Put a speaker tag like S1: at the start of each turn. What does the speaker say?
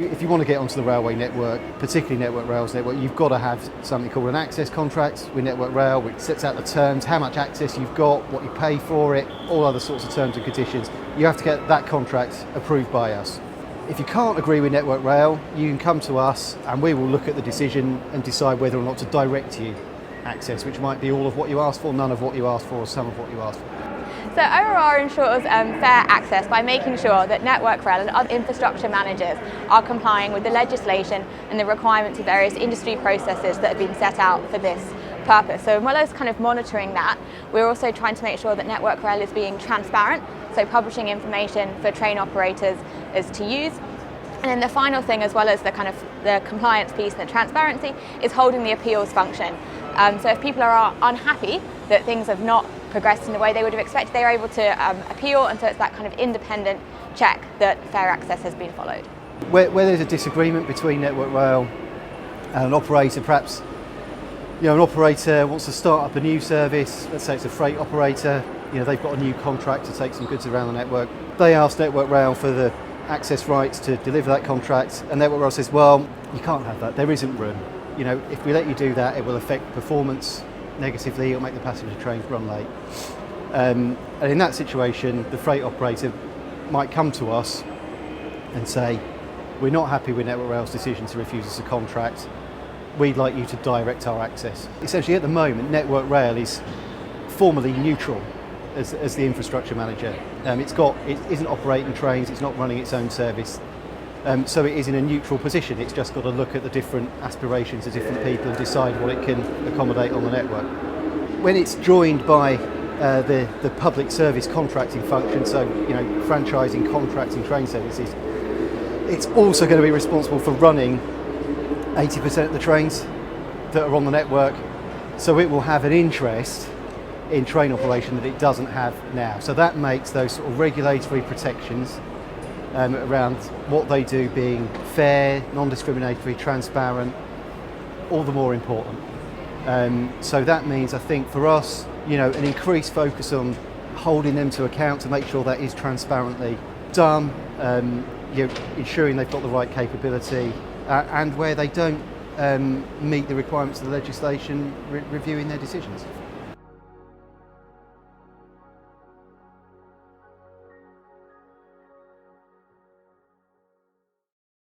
S1: If you want to get onto the railway network, particularly Network Rail's network, you've got to have something called an access contract with Network Rail, which sets out the terms, how much access you've got, what you pay for it, all other sorts of terms and conditions. You have to get that contract approved by us. If you can't agree with Network Rail, you can come to us and we will look at the decision and decide whether or not to direct you access, which might be all of what you asked for, none of what you asked for, or some of what you asked for.
S2: So ORR ensures fair access by making sure that Network Rail and other infrastructure managers are complying with the legislation and the requirements of various industry processes that have been set out for this purpose. So as well as kind of monitoring that, we're also trying to make sure that Network Rail is being transparent, so publishing information for train operators as to use. And then the final thing, as well as the kind of the compliance piece and the transparency, is holding the appeals function. So if people are unhappy that things have not progressed in the way they would have expected, they are able to appeal, and so it's that kind of independent check that fair access has been followed.
S1: Where there's a disagreement between Network Rail and an operator, perhaps an operator wants to start up a new service, let's say it's a freight operator, they've got a new contract to take some goods around the network. They ask Network Rail for the access rights to deliver that contract, and Network Rail says, well, you can't have that, there isn't room. If we let you do that, it will affect performance negatively, it'll make the passenger trains run late. And in that situation, the freight operator might come to us and say, we're not happy with Network Rail's decision to refuse us a contract, we'd like you to direct our access. Essentially at the moment, Network Rail is formally neutral as the infrastructure manager. It isn't operating trains, it's not running its own service. So it is in a neutral position. It's just got to look at the different aspirations of different people and decide what it can accommodate on the network. When it's joined by the public service contracting function, so franchising, contracting train services, it's also going to be responsible for running 80% of the trains that are on the network. So it will have an interest in train operation that it doesn't have now. So that makes those sort of regulatory protections around what they do being fair, non-discriminatory, transparent, all the more important. So that means, I think, for us, an increased focus on holding them to account to make sure that is transparently done, ensuring they've got the right capability, and where they don't meet the requirements of the legislation, reviewing their decisions.